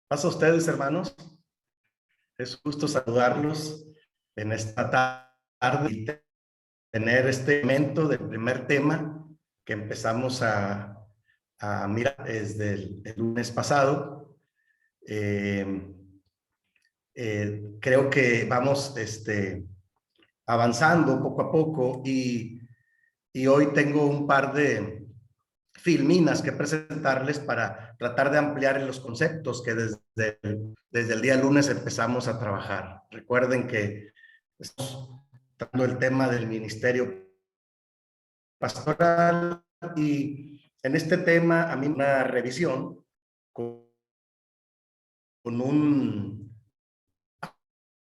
Pasa a ustedes, hermanos. Es justo saludarlos en esta tarde y tener este momento del primer tema que empezamos a mirar desde el lunes pasado. Eh, Creo que vamos avanzando poco a poco y hoy tengo un par de filminas que presentarles para tratar de ampliar los conceptos que desde el día lunes empezamos a trabajar. Recuerden que estamos tratando el tema del ministerio pastoral y en este tema a mí una revisión con un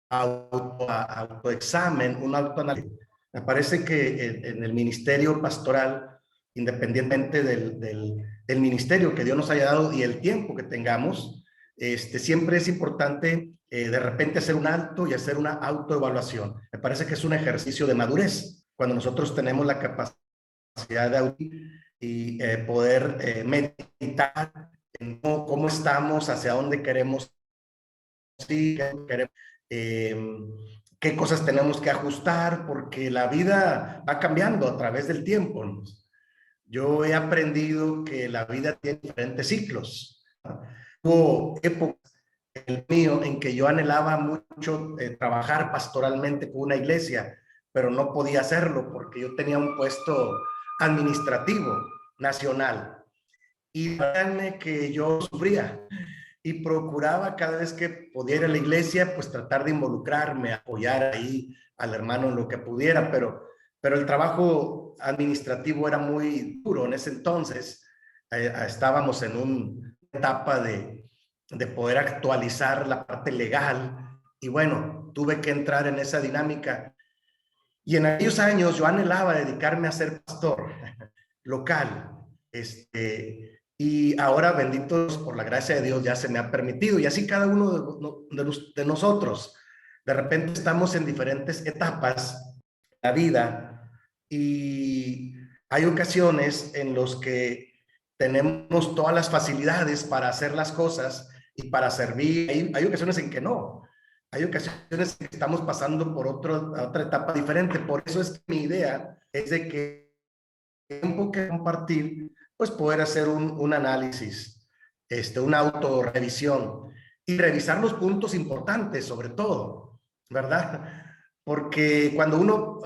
autoexamen, un autoanálisis. Me parece que en el ministerio pastoral, independientemente del ministerio que Dios nos haya dado y el tiempo que tengamos, siempre es importante de repente hacer un alto y hacer una autoevaluación. Me parece que es un ejercicio de madurez, cuando nosotros tenemos la capacidad de y poder meditar en cómo estamos, hacia dónde queremos ir, qué cosas tenemos que ajustar, porque la vida va cambiando a través del tiempo. Yo he aprendido que la vida tiene diferentes ciclos. Hubo épocas, el mío, en que yo anhelaba mucho trabajar pastoralmente con una iglesia, pero no podía hacerlo porque yo tenía un puesto administrativo nacional. Y créanme que yo sufría y procuraba cada vez que podía ir a la iglesia, pues tratar de involucrarme, apoyar ahí al hermano en lo que pudiera, pero el trabajo administrativo era muy duro en ese entonces. Estábamos en una etapa de poder actualizar la parte legal y bueno, tuve que entrar en esa dinámica. Y en aquellos años yo anhelaba dedicarme a ser pastor local. Y ahora, benditos por la gracia de Dios, ya se me ha permitido. Y así cada uno de nosotros. De repente estamos en diferentes etapas de la vida y hay ocasiones en los que tenemos todas las facilidades para hacer las cosas y para servir. Hay ocasiones en que no. Hay ocasiones en que estamos pasando por otra etapa diferente. Por eso es que mi idea es de que tiempo que compartir, pues poder hacer un análisis, una autorrevisión y revisar los puntos importantes sobre todo, ¿verdad? Porque cuando uno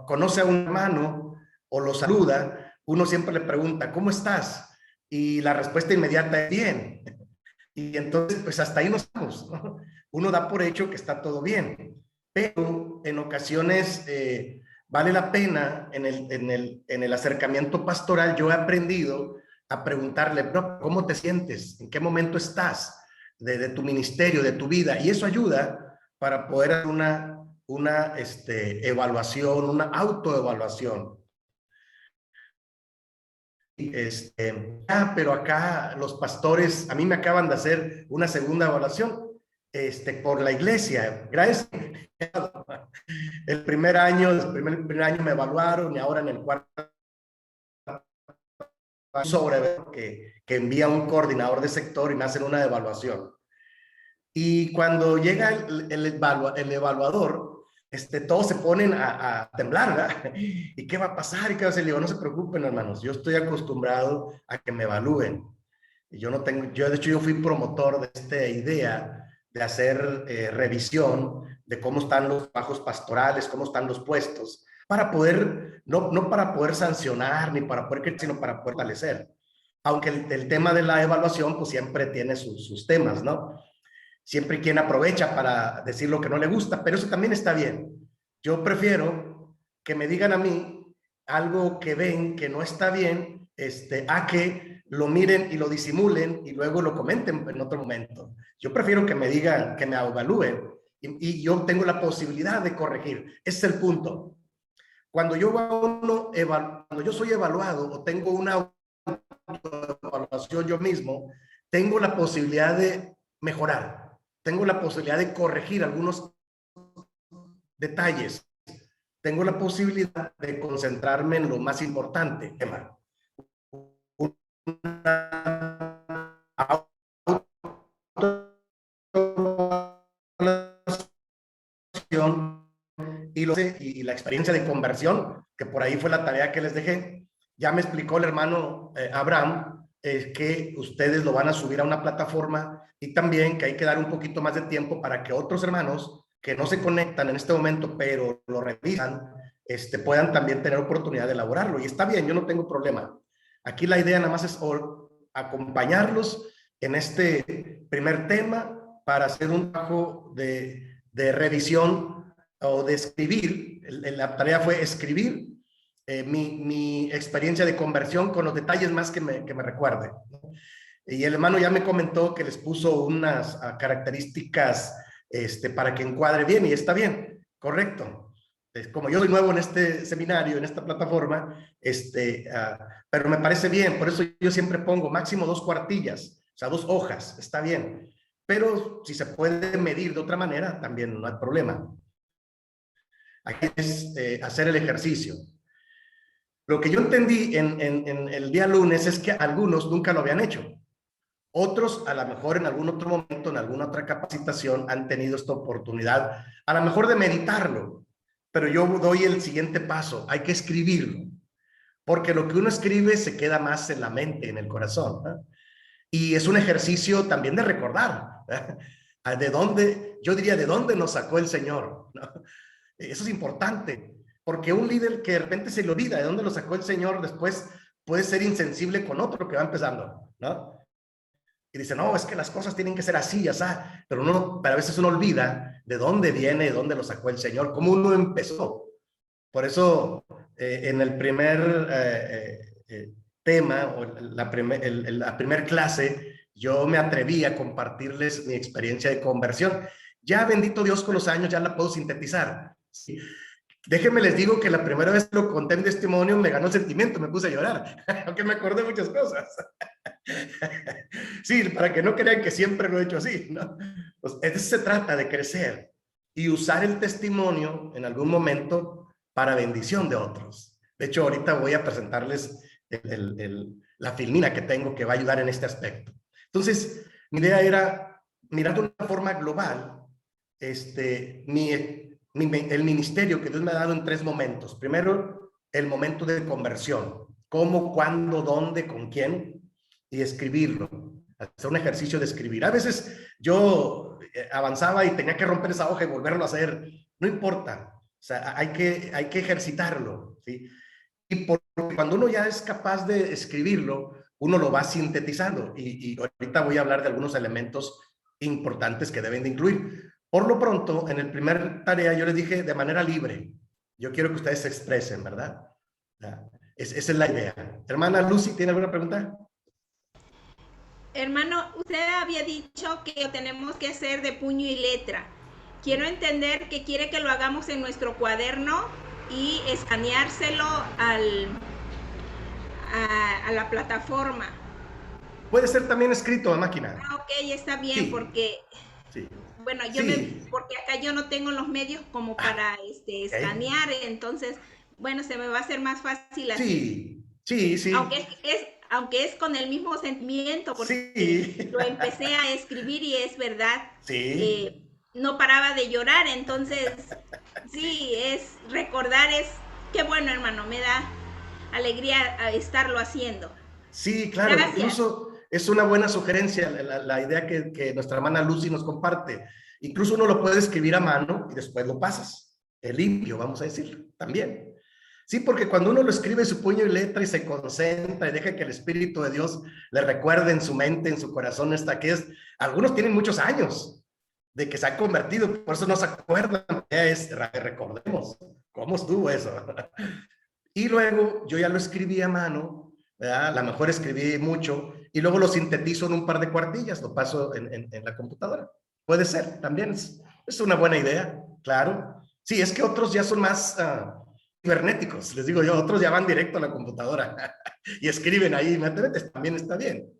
conoce a un hermano o lo saluda, uno siempre le pregunta, ¿cómo estás? Y la respuesta inmediata es bien. Y entonces, pues hasta ahí nos vamos, ¿no? Uno da por hecho que está todo bien, pero en ocasiones vale la pena en el acercamiento pastoral. Yo he aprendido a preguntarle, bro, ¿cómo te sientes? ¿En qué momento estás de tu ministerio, de tu vida? Y eso ayuda para poder hacer una evaluación, una autoevaluación. Pero acá los pastores, a mí me acaban de hacer una segunda evaluación por la iglesia. Gracias. El primer año me evaluaron y ahora en el cuarto sobre que envía un coordinador de sector y me hacen una evaluación. Y cuando llega el evaluador, todos se ponen a temblar, ¿verdad? ¿Y qué va a pasar? ¿Y qué va a hacer? Le digo, no se preocupen, hermanos, yo estoy acostumbrado a que me evalúen. Y yo no tengo, de hecho, yo fui promotor de esta idea de hacer revisión de cómo están los trabajos pastorales, cómo están los puestos, para poder, no para poder sancionar ni para poder, sino para poder fortalecer. Aunque el tema de la evaluación, pues siempre tiene sus temas, ¿no? Siempre quien aprovecha para decir lo que no le gusta, pero eso también está bien. Yo prefiero que me digan a mí algo que ven que no está bien, a que lo miren y lo disimulen y luego lo comenten en otro momento. Yo prefiero que me digan, que me evalúen y yo tengo la posibilidad de corregir. Ese es el punto. Cuando cuando yo soy evaluado o tengo una evaluación yo mismo, tengo la posibilidad de mejorar, tengo la posibilidad de corregir algunos detalles, tengo la posibilidad de concentrarme en lo más importante, tema. y la experiencia de conversión, que por ahí fue la tarea que les dejé. Ya me explicó el hermano Abraham que ustedes lo van a subir a una plataforma y también que hay que dar un poquito más de tiempo para que otros hermanos que no se conectan en este momento, pero lo revisan, puedan también tener oportunidad de elaborarlo. Y está bien, yo no tengo problema. Aquí la idea nada más es acompañarlos en este primer tema para hacer un trabajo de revisión o de escribir. La tarea fue escribir mi experiencia de conversión con los detalles más que me recuerde. Y el hermano ya me comentó que les puso unas características para que encuadre bien, y está bien, correcto. Como yo soy nuevo en este seminario, en esta plataforma, pero me parece bien, por eso yo siempre pongo máximo 2 cuartillas, o sea, 2 hojas, está bien. Pero si se puede medir de otra manera, también no hay problema. Aquí es hacer el ejercicio. Lo que yo entendí en el día lunes es que algunos nunca lo habían hecho. Otros, a lo mejor en algún otro momento, en alguna otra capacitación, han tenido esta oportunidad, a lo mejor de meditarlo. Pero yo doy el siguiente paso, hay que escribirlo. Porque lo que uno escribe se queda más en la mente, en el corazón, ¿no? Y es un ejercicio también de recordar, ¿no? ¿De dónde? Yo diría, ¿de dónde nos sacó el Señor? ¿No? Eso es importante, porque un líder que de repente se le olvida de dónde lo sacó el Señor, después puede ser insensible con otro que va empezando, ¿no? Y dice, no, es que las cosas tienen que ser así, ya está. Pero a veces uno olvida de dónde viene, de dónde lo sacó el Señor, cómo uno empezó. Por eso, en el primer tema, o la primer clase, yo me atreví a compartirles mi experiencia de conversión. Ya, bendito Dios, con los años ya la puedo sintetizar, ¿sí? Déjenme les digo que la primera vez que lo conté en testimonio me ganó el sentimiento, me puse a llorar, aunque me acordé de muchas cosas. Sí, para que no crean que siempre lo he hecho así, ¿no? Pues de eso se trata, de crecer y usar el testimonio en algún momento para bendición de otros. De hecho, ahorita voy a presentarles la filmina que tengo que va a ayudar en este aspecto. Entonces, mi idea era mirar de una forma global el ministerio que Dios me ha dado en 3 momentos. Primero, el momento de conversión. ¿Cómo, cuándo, dónde, con quién? Y escribirlo. Hacer un ejercicio de escribir. A veces yo avanzaba y tenía que romper esa hoja y volverlo a hacer. No importa. O sea, hay que ejercitarlo, ¿sí? Y cuando uno ya es capaz de escribirlo, uno lo va sintetizando. Y ahorita voy a hablar de algunos elementos importantes que deben de incluir. Por lo pronto, en el primer tarea yo les dije de manera libre. Yo quiero que ustedes se expresen, ¿verdad? Esa es la idea. Hermana Lucy, ¿tiene alguna pregunta? Hermano, usted había dicho que lo tenemos que hacer de puño y letra. Quiero entender que quiere que lo hagamos en nuestro cuaderno y escaneárselo a la plataforma. Puede ser también escrito a máquina. Ah, ok, está bien, Sí, porque, sí, bueno, sí. porque acá yo no tengo los medios como Ah, para ok. escanear, entonces, bueno, se me va a hacer más fácil así. Sí, sí, Aunque sí, aunque es con el mismo sentimiento, porque sí, lo empecé a escribir y es verdad, sí, no paraba de llorar, entonces sí. sí, recordar qué bueno, hermano, me da alegría a estarlo haciendo. Sí, claro, Gracias. incluso es una buena sugerencia la idea que nuestra hermana Lucy nos comparte. Incluso uno lo puede escribir a mano y después lo pasas, el limpio, vamos a decir, también. Sí, porque cuando uno lo escribe en su puño y letra y se concentra y deja que el Espíritu de Dios le recuerde en su mente, en su corazón, algunos tienen muchos años de que se han convertido, por eso no se acuerdan, recordemos cómo estuvo eso. Y luego yo ya lo escribí a mano, ¿verdad? A lo mejor escribí mucho y luego lo sintetizo en un par de cuartillas, lo paso en la computadora. Puede ser, también es una buena idea, claro. Sí, es que otros ya son más cibernéticos, les digo yo, otros ya van directo a la computadora y escriben ahí inmediatamente, también está bien.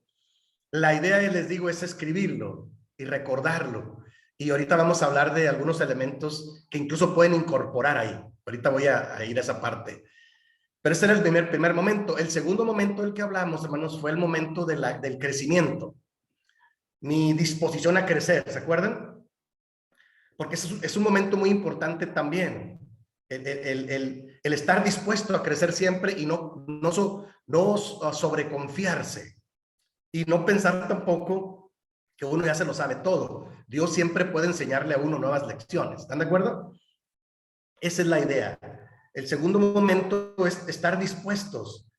La idea, les digo, es escribirlo y recordarlo. Y ahorita vamos a hablar de algunos elementos que incluso pueden incorporar ahí. Ahorita voy a ir a esa parte. Pero ese era el primer momento. El segundo momento del que hablamos, hermanos, fue el momento del crecimiento. Mi disposición a crecer, ¿se acuerdan? Porque es un momento muy importante también. el estar dispuesto a crecer siempre y no sobreconfiarse y no pensar tampoco que uno ya se lo sabe todo. Dios siempre puede enseñarle a uno nuevas lecciones. ¿Están de acuerdo? Esa es la idea. El segundo momento es estar dispuestos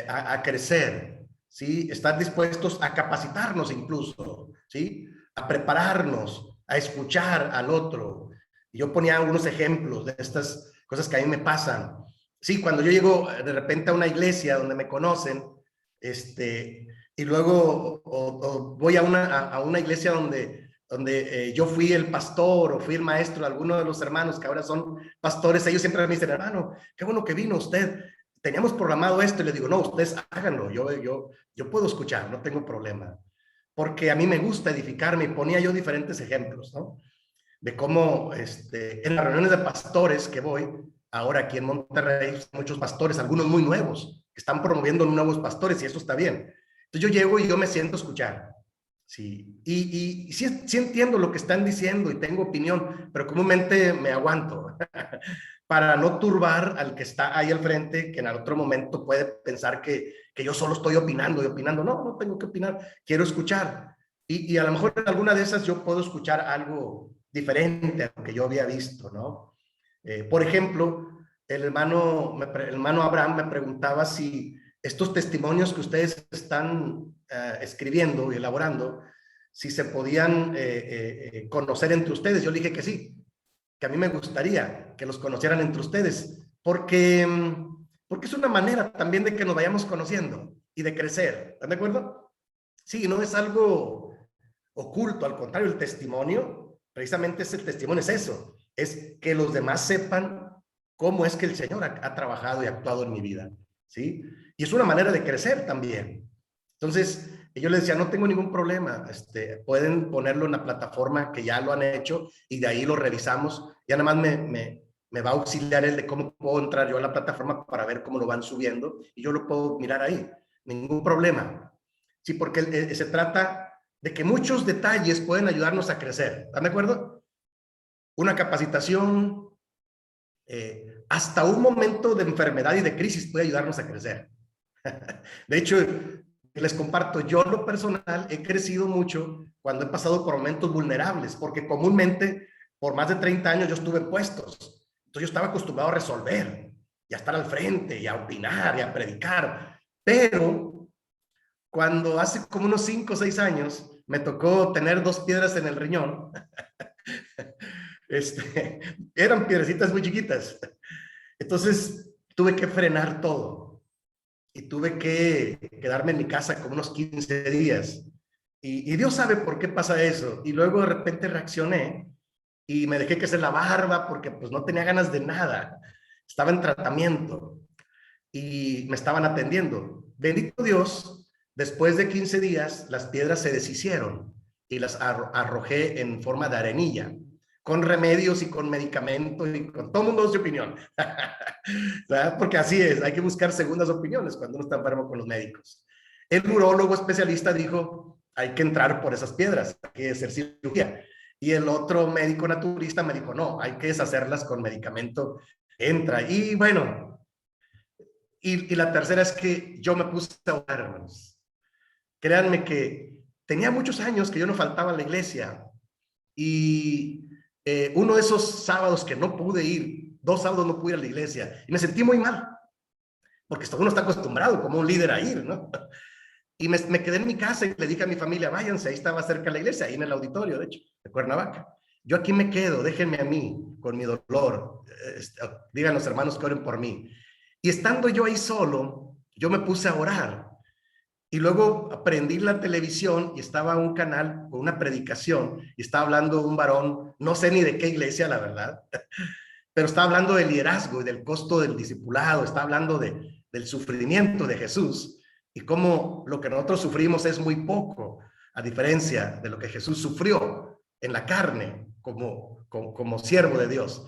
a crecer, ¿sí? Estar dispuestos a capacitarnos incluso, ¿sí? A prepararnos, a escuchar al otro. Y yo ponía algunos ejemplos de estas cosas que a mí me pasan. Sí, cuando yo llego de repente a una iglesia donde me conocen, y luego o voy a una iglesia donde yo fui el pastor o fui el maestro de alguno de los hermanos que ahora son pastores, ellos siempre me dicen, hermano, qué bueno que vino usted, teníamos programado esto, y les digo, no, ustedes háganlo, yo puedo escuchar, no tengo problema, porque a mí me gusta edificarme, y ponía yo diferentes ejemplos, ¿no? De cómo en las reuniones de pastores que voy, ahora aquí en Monterrey, muchos pastores, algunos muy nuevos, que están promoviendo nuevos pastores, y eso está bien. Entonces yo llego y yo me siento a escuchar. Sí, y sí entiendo lo que están diciendo y tengo opinión, pero comúnmente me aguanto para no turbar al que está ahí al frente, que en otro momento puede pensar que yo solo estoy opinando y opinando. No, no tengo que opinar, quiero escuchar. Y a lo mejor en alguna de esas yo puedo escuchar algo diferente a lo que yo había visto, ¿no? Por ejemplo, el hermano Abraham me preguntaba si estos testimonios que ustedes están escribiendo y elaborando, si se podían conocer entre ustedes. Yo le dije que sí, que a mí me gustaría que los conocieran entre ustedes, porque es una manera también de que nos vayamos conociendo y de crecer. ¿Están de acuerdo? Sí, no es algo oculto, al contrario, el testimonio, precisamente ese testimonio es eso, es que los demás sepan cómo es que el Señor ha trabajado y actuado en mi vida, ¿sí? Y es una manera de crecer también. Entonces, yo les decía, no tengo ningún problema, pueden ponerlo en la plataforma que ya lo han hecho y de ahí lo revisamos. Ya nada más me va a auxiliar el de cómo puedo entrar yo a la plataforma para ver cómo lo van subiendo y yo lo puedo mirar ahí, ningún problema. Sí, porque se trata de que muchos detalles pueden ayudarnos a crecer. ¿Están de acuerdo? Una capacitación, hasta un momento de enfermedad y de crisis puede ayudarnos a crecer. De hecho, les comparto, yo en lo personal he crecido mucho cuando he pasado por momentos vulnerables, porque comúnmente por más de 30 años yo estuve en puestos. Entonces yo estaba acostumbrado a resolver y a estar al frente y a opinar y a predicar. Pero cuando hace como unos 5 o 6 años me tocó tener 2 piedras en el riñón, eran piedrecitas muy chiquitas. Entonces tuve que frenar todo y tuve que quedarme en mi casa como unos 15 días. Y Dios sabe por qué pasa eso. Y luego de repente reaccioné y me dejé crecer la barba porque pues no tenía ganas de nada. Estaba en tratamiento y me estaban atendiendo. Bendito Dios, después de 15 días las piedras se deshicieron y las arrojé en forma de arenilla, con remedios y con medicamentos y con todo el mundo su opinión. Porque así es, hay que buscar segundas opiniones cuando uno está enfermo con los médicos. El urólogo especialista dijo, hay que entrar por esas piedras, hay que hacer cirugía. Y el otro médico naturista me dijo, no, hay que deshacerlas con medicamento, entra. Y bueno, y la tercera es que yo me puse a orar, hermanos. Créanme que tenía muchos años que yo no faltaba a la iglesia. Y uno de esos sábados que no pude ir, 2 sábados no pude ir a la iglesia, y me sentí muy mal, porque uno está acostumbrado como un líder a ir, ¿no? Y me quedé en mi casa y le dije a mi familia, váyanse, ahí estaba cerca de la iglesia, ahí en el auditorio, de hecho, de Cuernavaca. Yo aquí me quedo, déjenme a mí con mi dolor, digan los hermanos que oren por mí. Y estando yo ahí solo, yo me puse a orar. Y luego prendí la televisión y estaba un canal con una predicación y estaba hablando un varón, no sé ni de qué iglesia, la verdad, pero estaba hablando del liderazgo y del costo del discipulado, estaba hablando del sufrimiento de Jesús y cómo lo que nosotros sufrimos es muy poco, a diferencia de lo que Jesús sufrió en la carne como siervo de Dios.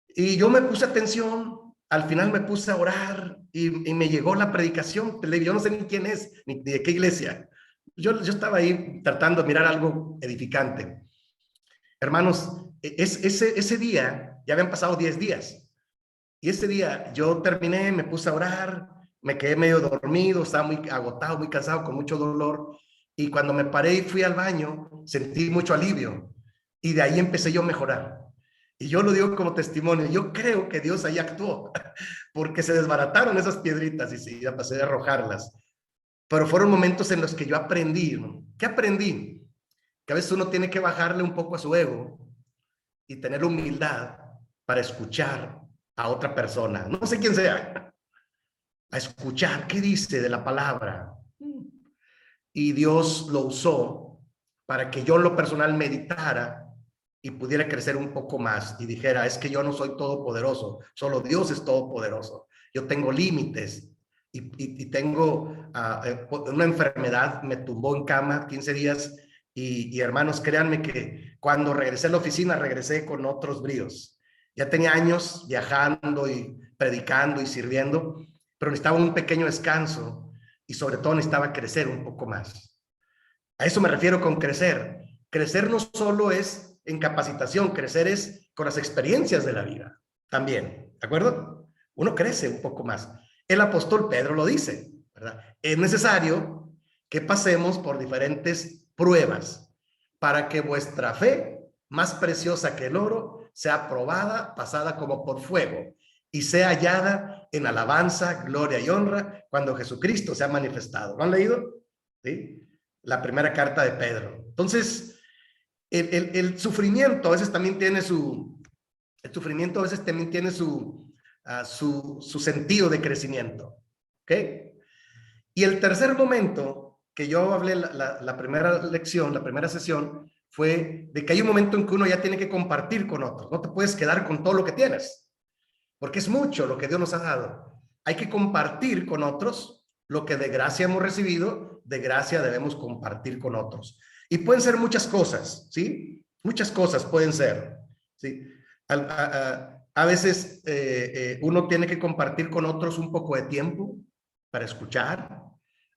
Y yo me puse atención, al final me puse a orar y me llegó la predicación. Yo no sé ni quién es, ni de qué iglesia. Yo estaba ahí tratando de mirar algo edificante. Hermanos, ese día ya habían pasado 10 días. Y ese día yo terminé, me puse a orar, me quedé medio dormido, estaba muy agotado, muy cansado, con mucho dolor. Y cuando me paré y fui al baño, sentí mucho alivio. Y de ahí empecé yo a mejorar. Y yo lo digo como testimonio. Yo creo que Dios ahí actuó, porque se desbarataron esas piedritas y sí, ya pasé a arrojarlas. Pero fueron momentos en los que yo aprendí, ¿no? ¿Qué aprendí? Que a veces uno tiene que bajarle un poco a su ego y tener humildad para escuchar a otra persona, no sé quién sea, a escuchar qué dice de la palabra. Y Dios lo usó para que yo en lo personal meditara y pudiera crecer un poco más y dijera, es que yo no soy todopoderoso, solo Dios es todopoderoso. Yo tengo límites y tengo una enfermedad, me tumbó en cama 15 días y hermanos, créanme que cuando regresé a la oficina, regresé con otros bríos. Ya tenía años viajando y predicando y sirviendo, pero necesitaba un pequeño descanso y sobre todo necesitaba crecer un poco más. A eso me refiero con crecer. Crecer no solo es en capacitación, crecer es con las experiencias de la vida también, ¿de acuerdo? Uno crece un poco más. El apóstol Pedro lo dice, ¿verdad? Es necesario que pasemos por diferentes pruebas para que vuestra fe, más preciosa que el oro, sea probada, pasada como por fuego, y sea hallada en alabanza, gloria y honra cuando Jesucristo sea manifestado. ¿Lo han leído? ¿Sí? La primera carta de Pedro. Entonces, el sufrimiento a veces también tiene el sufrimiento a veces también tiene su sentido de crecimiento. ¿Ok? Y el tercer momento que yo hablé, la primera lección, la primera sesión, fue de que hay un momento en que uno ya tiene que compartir con otros. No te puedes quedar con todo lo que tienes, porque es mucho lo que Dios nos ha dado. Hay que compartir con otros lo que de gracia hemos recibido, de gracia debemos compartir con otros. Y pueden ser muchas cosas, ¿sí? Muchas cosas pueden ser, ¿sí? A veces uno tiene que compartir con otros un poco de tiempo para escuchar.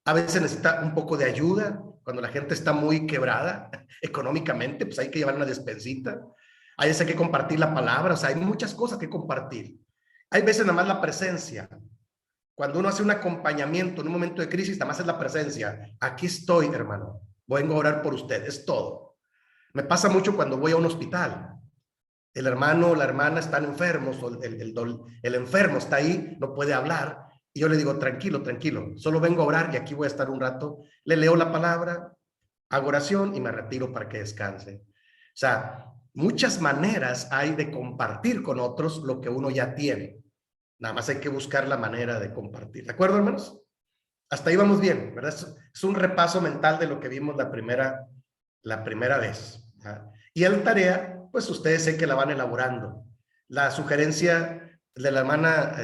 A veces necesita un poco de ayuda. Cuando la gente está muy quebrada económicamente, pues hay que llevar una despensita. A veces hay que compartir la palabra. O sea, hay muchas cosas que compartir. Hay veces nada más la presencia. Cuando uno hace un acompañamiento en un momento de crisis, nada más es la presencia. Aquí estoy, hermano. Vengo a orar por usted. Es todo. Me pasa mucho cuando voy a un hospital. El hermano o la hermana están enfermos, o el enfermo está ahí, no puede hablar. Y yo le digo, tranquilo, tranquilo. Solo vengo a orar y aquí voy a estar un rato. Le leo la palabra, hago oración y me retiro para que descanse. O sea, muchas maneras hay de compartir con otros lo que uno ya tiene. Nada más hay que buscar la manera de compartir. ¿De acuerdo, hermanos? Hasta ahí vamos bien, ¿verdad? Es un repaso mental de lo que vimos la primera vez. ¿Verdad? Y en la tarea, pues ustedes sé que la van elaborando. La sugerencia de la hermana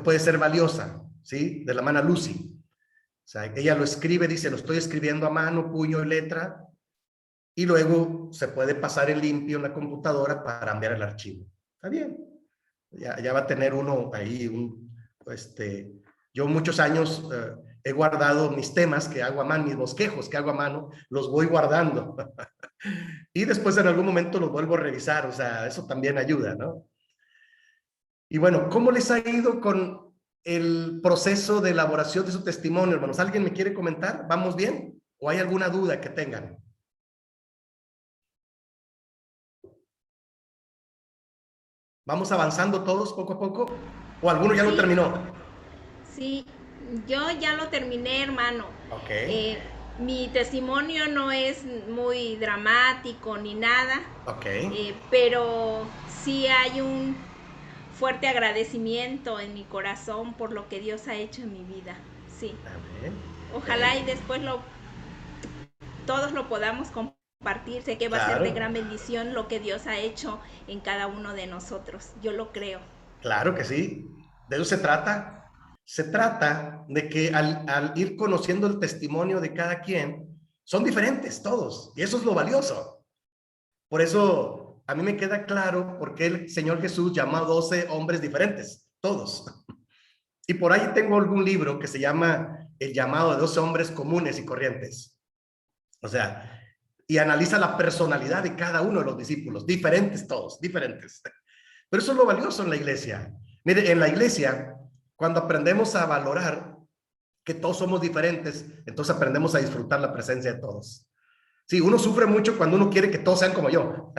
puede ser valiosa, ¿sí? De la hermana Lucy. O sea, ella lo escribe, dice, lo estoy escribiendo a mano, puño y letra, y luego se puede pasar en limpio en la computadora para enviar el archivo. Está bien. Ya va a tener uno ahí, yo muchos años he guardado mis temas que hago a mano, mis bosquejos que hago a mano, los voy guardando. Y después en algún momento los vuelvo a revisar, o sea, eso también ayuda, ¿no? Y bueno, ¿cómo les ha ido con el proceso de elaboración de su testimonio, hermanos? ¿Alguien me quiere comentar? ¿Vamos bien? ¿O hay alguna duda que tengan? ¿Vamos avanzando todos poco a poco? ¿O alguno ya lo terminó? Sí, yo ya lo terminé, hermano. Ok. Mi testimonio no es muy dramático ni nada, Ok. pero sí hay un fuerte agradecimiento en mi corazón por lo que Dios ha hecho en mi vida. Sí. Amén. Ojalá y después todos lo podamos compartir. Sé que va a ser de Claro. gran bendición lo que Dios ha hecho en cada uno de nosotros. Yo lo creo. Claro que sí. De eso se trata. Se trata de que al ir conociendo el testimonio de cada quien, son diferentes todos. Y eso es lo valioso. Por eso a mí me queda claro por qué el Señor Jesús llamó a 12 hombres diferentes, todos. Y por ahí tengo algún libro que se llama El llamado de 12 hombres comunes y corrientes. O sea, y analiza la personalidad de cada uno de los discípulos, diferentes todos, diferentes. Pero eso es lo valioso en la iglesia. Mire, en la iglesia, cuando aprendemos a valorar que todos somos diferentes, entonces aprendemos a disfrutar la presencia de todos. Sí, uno sufre mucho cuando uno quiere que todos sean como yo.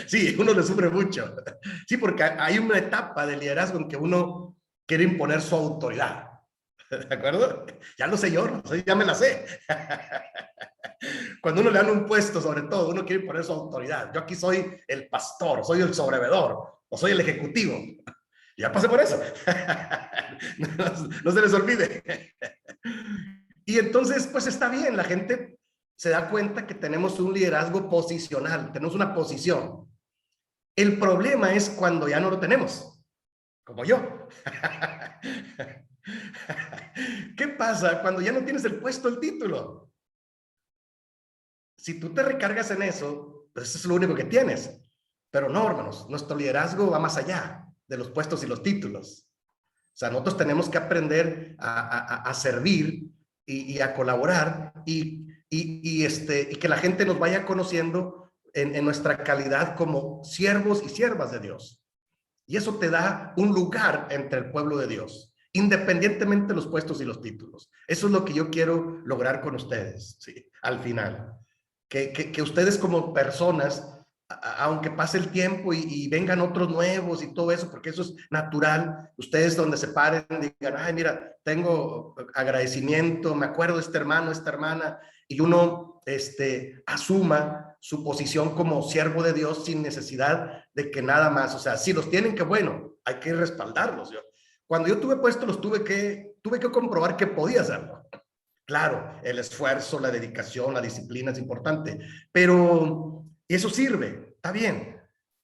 Sí, uno le sufre mucho. Sí, porque hay una etapa de liderazgo en que uno quiere imponer su autoridad. ¿De acuerdo? Ya lo sé yo, no sé, ya me la sé. Cuando uno le dan un puesto, sobre todo, uno quiere imponer su autoridad. Yo aquí soy el pastor, soy el sobrevedor, o soy el ejecutivo. Ya pasé por eso. No se les olvide. Y entonces, pues está bien, la gente se da cuenta que tenemos un liderazgo posicional, tenemos una posición. El problema es cuando ya no lo tenemos, como yo. ¿Qué pasa cuando ya no tienes el puesto, el título? Si tú te recargas en eso, pues eso es lo único que tienes. Pero no, hermanos, nuestro liderazgo va más allá de los puestos y los títulos. O sea, nosotros tenemos que aprender a servir y a colaborar y que la gente nos vaya conociendo en nuestra calidad como siervos y siervas de Dios. Y eso te da un lugar entre el pueblo de Dios, independientemente de los puestos y los títulos. Eso es lo que yo quiero lograr con ustedes, ¿sí? Al final. Que ustedes como personas, aunque pase el tiempo y vengan otros nuevos y todo eso, porque eso es natural, ustedes donde se paren digan, ay, mira, tengo agradecimiento, me acuerdo de este hermano, esta hermana, y uno asuma su posición como siervo de Dios sin necesidad de que nada más, o sea, si los tienen, que bueno, hay que respaldarlos. Cuando yo tuve puesto, tuve que comprobar que podía hacerlo. Claro, el esfuerzo, la dedicación, la disciplina es importante, pero eso sirve, está bien.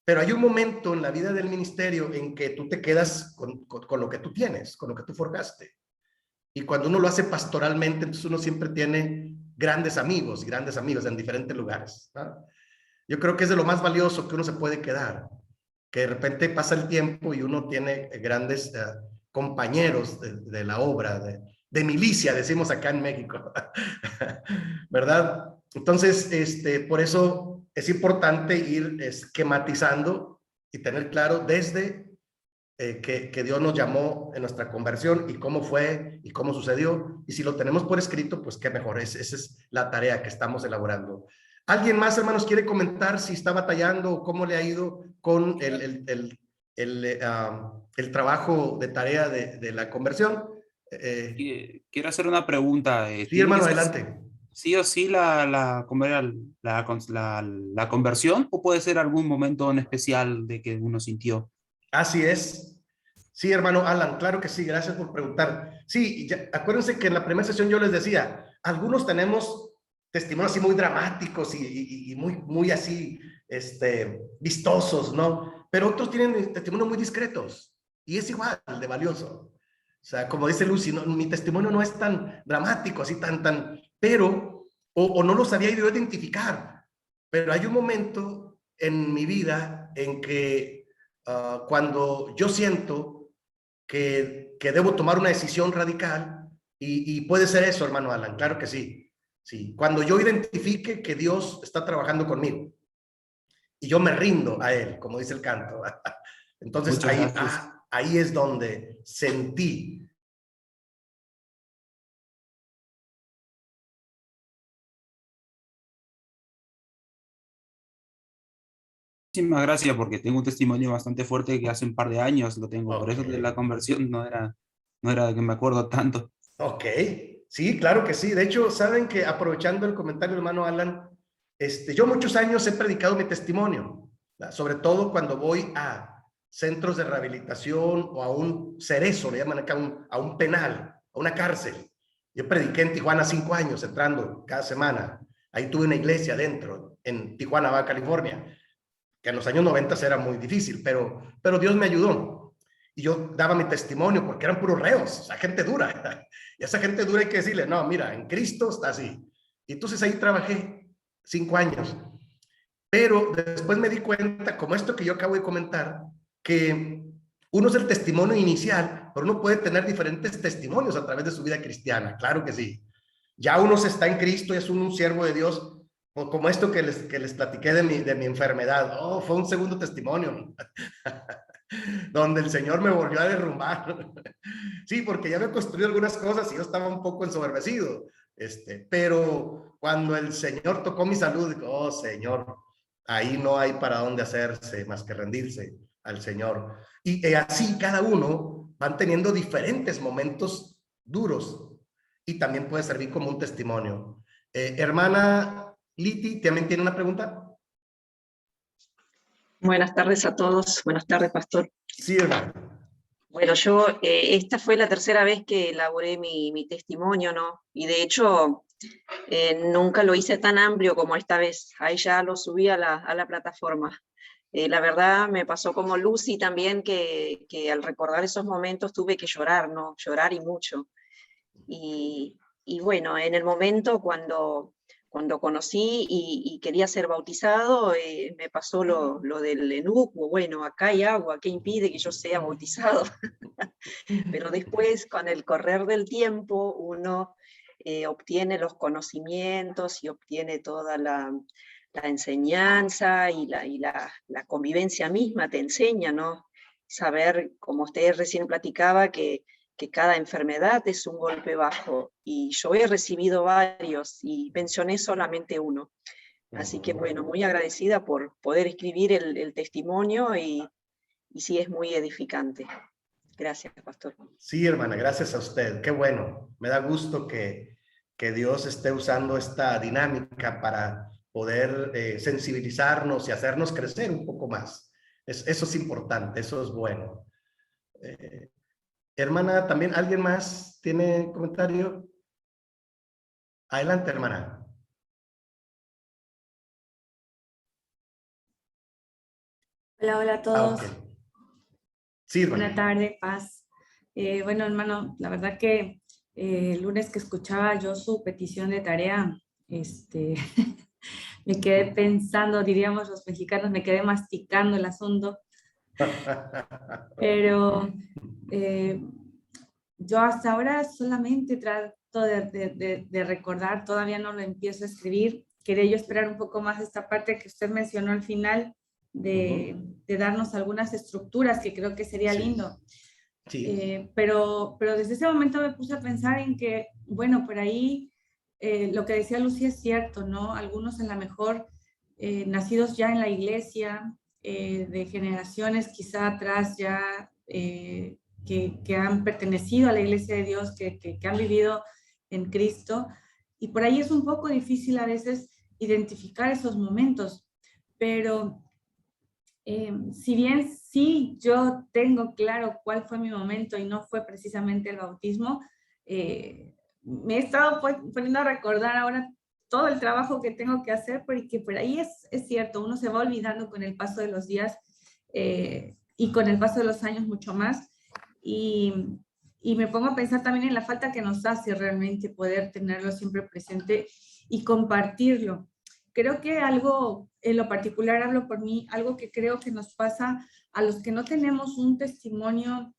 Pero hay un momento en la vida del ministerio en que tú te quedas con lo que tú tienes, con lo que tú forjaste. Y cuando uno lo hace pastoralmente, entonces uno siempre tiene grandes amigos y grandes amigas en diferentes lugares, ¿no? Yo creo que es de lo más valioso que uno se puede quedar, que de repente pasa el tiempo y uno tiene grandes compañeros de la obra, de milicia, decimos acá en México, ¿verdad? Entonces, por eso es importante ir esquematizando y tener claro desde que Dios nos llamó en nuestra conversión y cómo fue y cómo sucedió. Y si lo tenemos por escrito, pues qué mejor. Esa es la tarea que estamos elaborando. ¿Alguien más, hermanos, quiere comentar si está batallando o cómo le ha ido con el trabajo de tarea de la conversión? Quiero hacer una pregunta. Sí, hermano, adelante. ¿Sí o sí la conversión o puede ser algún momento en especial de que uno sintió? Así es. Sí, hermano Alan, claro que sí, gracias por preguntar. Sí, ya, acuérdense que en la primera sesión yo les decía, algunos tenemos testimonios así muy dramáticos y muy así, vistosos, ¿no? Pero otros tienen testimonios muy discretos y es igual de valioso. O sea, como dice Lucy, no, mi testimonio no es tan dramático, así pero, o no lo sabía yo identificar, pero hay un momento en mi vida en que cuando yo siento que debo tomar una decisión radical, y puede ser eso, hermano Alan, claro que sí. Sí, cuando yo identifique que Dios está trabajando conmigo y yo me rindo a Él, como dice el canto. Entonces ahí es donde sentí. Muchísimas gracias porque tengo un testimonio bastante fuerte que hace un par de años lo tengo. Okay. Por eso de la conversión no era que me acuerdo tanto. Ok, sí, claro que sí. De hecho, saben que aprovechando el comentario del hermano Alan, yo muchos años he predicado mi testimonio, ¿verdad? Sobre todo cuando voy a centros de rehabilitación o a un cerezo, le llaman acá, a un penal, a una cárcel. Yo prediqué en Tijuana 5 años, entrando cada semana. Ahí tuve una iglesia dentro, en Tijuana, Baja California, que en los años 90 era muy difícil, pero Dios me ayudó. Y yo daba mi testimonio porque eran puros reos, o sea, gente dura. Y a esa gente dura hay que decirle, no, mira, en Cristo está así. Y entonces ahí trabajé 5 años. Pero después me di cuenta, como esto que yo acabo de comentar, que uno es el testimonio inicial, pero uno puede tener diferentes testimonios a través de su vida cristiana, claro que sí. Ya uno se está en Cristo y es un siervo de Dios, como esto que les platiqué de mi enfermedad. Oh, fue un segundo testimonio, donde el Señor me volvió a derrumbar. Sí, porque ya me construí algunas cosas y yo estaba un poco ensoberbecido. Pero cuando el Señor tocó mi salud, digo, oh Señor, ahí no hay para dónde hacerse más que rendirse al Señor. Y así cada uno van teniendo diferentes momentos duros y también puede servir como un testimonio. Hermana Liti, ¿también tiene una pregunta? Buenas tardes a todos. Buenas tardes, pastor. Sí, hermana. Bueno, yo, esta fue la tercera vez que elaboré mi testimonio, ¿no? Y de hecho, nunca lo hice tan amplio como esta vez. Ahí ya lo subí a la plataforma. La verdad me pasó como Lucy también, que al recordar esos momentos tuve que llorar, ¿no? Llorar y mucho. Y bueno, en el momento cuando conocí y quería ser bautizado, me pasó lo del enuco. Bueno, acá hay agua, ¿qué impide que yo sea bautizado? Pero después, con el correr del tiempo, uno obtiene los conocimientos y obtiene toda la enseñanza y la convivencia misma te enseña, ¿no? Saber, como usted recién platicaba, que cada enfermedad es un golpe bajo, y yo he recibido varios y mencioné solamente uno. Así que bueno, muy agradecida por poder escribir el testimonio, y sí, es muy edificante. Gracias, pastor. Sí, hermana, gracias a usted. Qué bueno. Me da gusto que Dios esté usando esta dinámica para poder sensibilizarnos y hacernos crecer un poco más. Eso es importante, eso es bueno. Hermana, ¿también alguien más tiene comentario? Adelante, hermana. Hola, hola a todos. Okay. Sí, hermana. Buena tarde, paz. Bueno, hermano, la verdad que el lunes que escuchaba yo su petición de tarea, me quedé pensando, diríamos los mexicanos, me quedé masticando el asunto. Pero yo hasta ahora solamente trato de recordar, todavía no lo empiezo a escribir. Quería yo esperar un poco más esta parte que usted mencionó al final, de darnos algunas estructuras, que creo que sería lindo. Sí. Pero desde ese momento me puse a pensar en que, bueno, por ahí lo que decía Lucía es cierto, ¿no? Algunos a lo mejor nacidos ya en la iglesia, de generaciones quizá atrás ya, que han pertenecido a la iglesia de Dios, que han vivido en Cristo, y por ahí es un poco difícil a veces identificar esos momentos, pero si bien sí yo tengo claro cuál fue mi momento y no fue precisamente el bautismo, me he estado poniendo a recordar ahora todo el trabajo que tengo que hacer, porque por ahí es cierto, uno se va olvidando con el paso de los días, y con el paso de los años mucho más, y me pongo a pensar también en la falta que nos hace realmente poder tenerlo siempre presente y compartirlo. Creo que algo, en lo particular hablo por mí, algo que creo que nos pasa a los que no tenemos un testimonio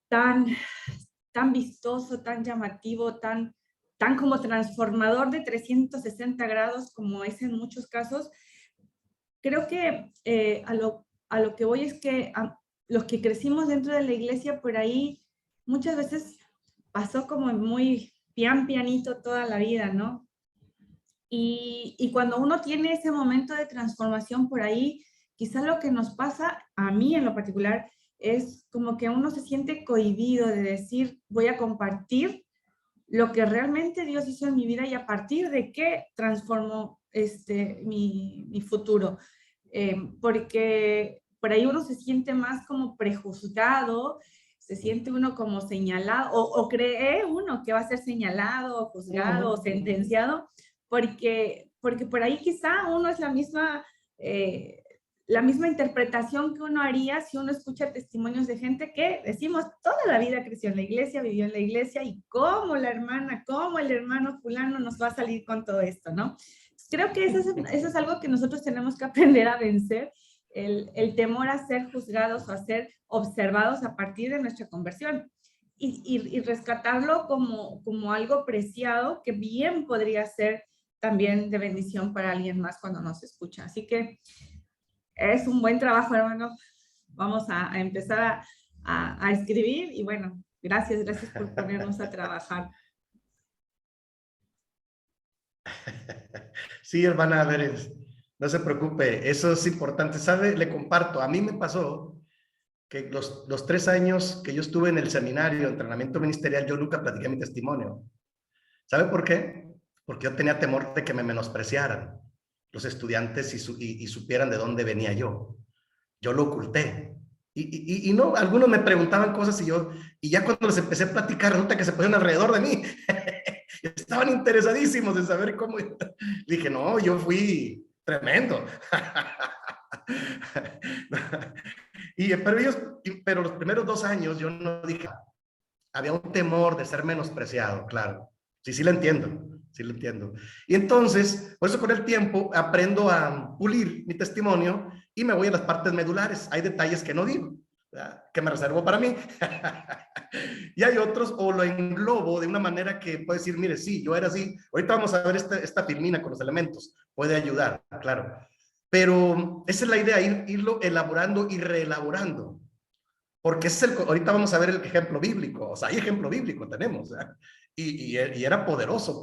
tan vistoso, tan llamativo, tan como transformador de 360 grados, como es en muchos casos. Creo que a lo que voy es que los que crecimos dentro de la iglesia, por ahí muchas veces pasó como muy pianito toda la vida, ¿no? Y cuando uno tiene ese momento de transformación por ahí, quizás lo que nos pasa, a mí en lo particular, es como que uno se siente cohibido de decir, voy a compartir lo que realmente Dios hizo en mi vida y a partir de qué transformó mi futuro. Porque por ahí uno se siente más como prejuzgado, se siente uno como señalado, o cree uno que va a ser señalado, o juzgado, o sentenciado, porque por ahí quizá uno es la misma interpretación que uno haría si uno escucha testimonios de gente que, decimos, toda la vida creció en la iglesia, vivió en la iglesia, y cómo la hermana, cómo el hermano fulano nos va a salir con todo esto, ¿no? Creo que eso es algo que nosotros tenemos que aprender a vencer, el temor a ser juzgados o a ser observados a partir de nuestra conversión. y rescatarlo como algo preciado que bien podría ser también de bendición para alguien más cuando nos escucha. Así que es un buen trabajo, hermano. Vamos a empezar a escribir y bueno, gracias por ponernos a trabajar. Sí, hermana, a ver, no se preocupe, eso es importante. ¿Sabe? Le comparto, a mí me pasó que los 3 años que yo estuve en el seminario de entrenamiento ministerial, yo nunca platiqué mi testimonio. ¿Sabe por qué? Porque yo tenía temor de que me menospreciaran los estudiantes y supieran de dónde venía yo. Yo lo oculté. Y no, algunos me preguntaban cosas y ya cuando les empecé a platicar, resulta que se ponían alrededor de mí. Estaban interesadísimos en saber cómo. Dije, no, yo fui tremendo. Pero los primeros 2 años yo no dije, había un temor de ser menospreciado, claro. Sí lo entiendo, sí lo entiendo. Y entonces, por eso con el tiempo aprendo a pulir mi testimonio y me voy a las partes medulares. Hay detalles que no digo, ¿verdad? Que me reservo para mí. Y hay otros, o lo englobo de una manera que puede decir, mire, sí, yo era así. Ahorita vamos a ver esta filmina con los elementos. Puede ayudar, claro. Pero esa es la idea, irlo elaborando y reelaborando. Porque ahorita vamos a ver el ejemplo bíblico. O sea, hay ejemplo bíblico, tenemos. Y era poderoso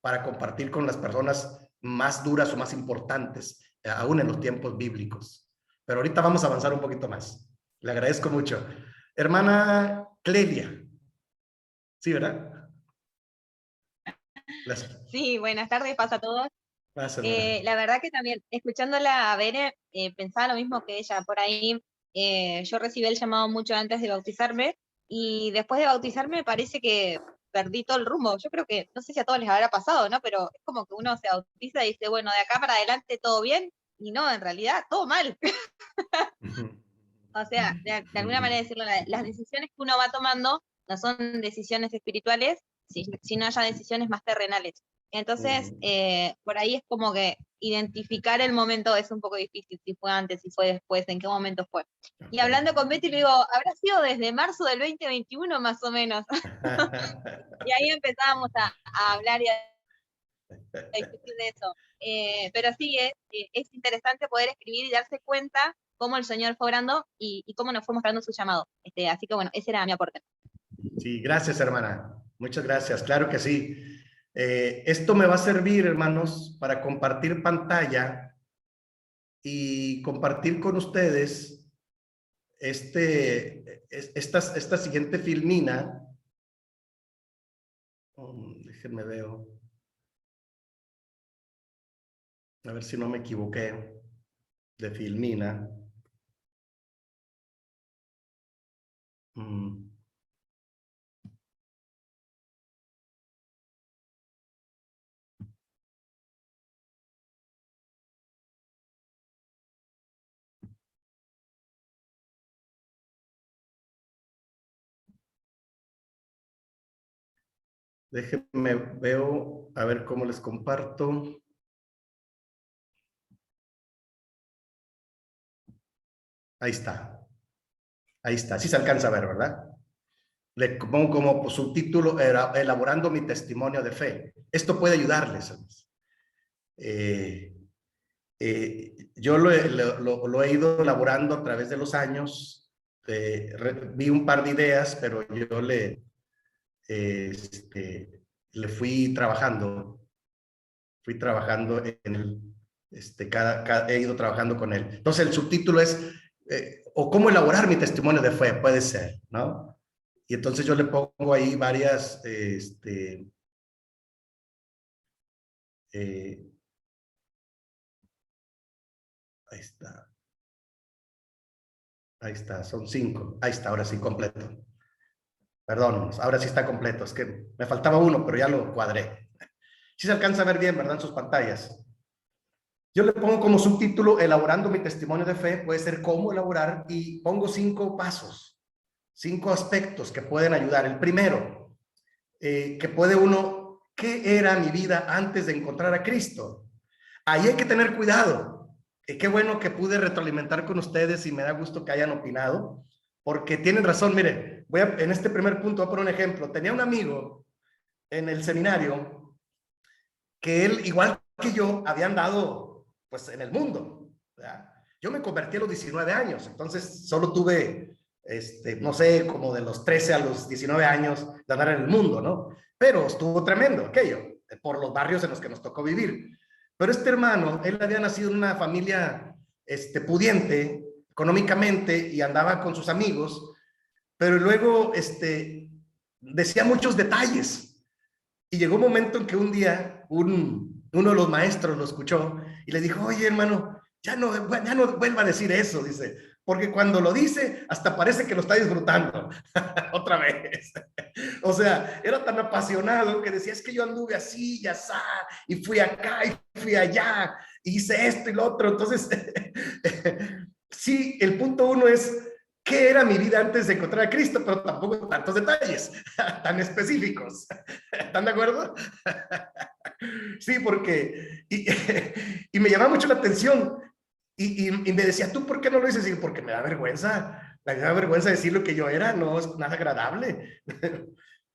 para compartir con las personas más duras o más importantes, aún en los tiempos bíblicos. Pero ahorita vamos a avanzar un poquito más. Le agradezco mucho. Hermana Clelia. Sí, ¿verdad? Sí, buenas tardes, pasa a todos. Hermana. La verdad que también, escuchándola a Bere, pensaba lo mismo que ella. Por ahí yo recibí el llamado mucho antes de bautizarme y después de bautizarme parece que perdí todo el rumbo. Yo creo que, no sé si a todos les habrá pasado, ¿no? Pero es como que uno se bautiza y dice, bueno, de acá para adelante todo bien, y no, en realidad todo mal. O sea, de alguna manera decirlo, las decisiones que uno va tomando no son decisiones espirituales, sino ya decisiones más terrenales. Entonces, por ahí es como que identificar el momento es un poco difícil, si fue antes, si fue después, en qué momento fue. Y hablando con Betty, le digo, habrá sido desde marzo del 2021 más o menos. Y ahí empezábamos a hablar y a discutir de eso. Pero sí, es interesante poder escribir y darse cuenta cómo el Señor fue obrando y cómo nos fue mostrando su llamado. Así que bueno, ese era mi aporte. Sí, gracias, hermana. Muchas gracias. Claro que sí. Esto me va a servir, hermanos, para compartir pantalla y compartir con ustedes esta siguiente filmina. Déjenme ver. A ver si no me equivoqué de filmina. Déjenme veo, a ver cómo les comparto. Ahí está. Ahí está. Sí se alcanza a ver, ¿verdad? Le pongo como subtítulo, elaborando mi testimonio de fe. Esto puede ayudarles. Yo lo he ido elaborando a través de los años. Vi un par de ideas, pero yo le fui trabajando. Fui trabajando en el, he ido trabajando con él. Entonces el subtítulo es, o cómo elaborar mi testimonio de fe, puede ser, ¿no? Y entonces yo le pongo ahí varias, ahí está. Ahí está, son 5. Ahí está, ahora sí, completo. Perdón, ahora sí está completo. Es que me faltaba uno, pero ya lo cuadré. Sí se alcanza a ver bien, ¿verdad? En sus pantallas. Yo le pongo como subtítulo, elaborando mi testimonio de fe, puede ser cómo elaborar, y pongo 5 pasos, 5 aspectos que pueden ayudar. El primero, que puede uno, ¿qué era mi vida antes de encontrar a Cristo? Ahí hay que tener cuidado. Qué bueno que pude retroalimentar con ustedes y me da gusto que hayan opinado, porque tienen razón. Mire, en este primer punto voy a poner un ejemplo. Tenía un amigo en el seminario que él, igual que yo, había andado pues en el mundo, ¿verdad? Yo me convertí a los 19 años, entonces solo tuve, no sé, como de los 13 a los 19 años de andar en el mundo, ¿no? Pero estuvo tremendo aquello, por los barrios en los que nos tocó vivir. Pero este hermano, él había nacido en una familia pudiente económicamente y andaba con sus amigos, pero luego decía muchos detalles. Y llegó un momento en que un día uno de los maestros lo escuchó y le dijo: oye, hermano, ya no vuelva a decir eso, dice, porque cuando lo dice hasta parece que lo está disfrutando otra vez. O sea, era tan apasionado que decía: es que yo anduve así y asá, y fui acá y fui allá, y hice esto y lo otro. Entonces, sí, el punto uno es: ¿qué era mi vida antes de encontrar a Cristo? Pero tampoco tantos detalles tan específicos. ¿Están de acuerdo? Sí, porque y me llamaba mucho la atención y me decía: ¿tú por qué no lo dices? Y porque me da vergüenza decir lo que yo era, no es nada agradable.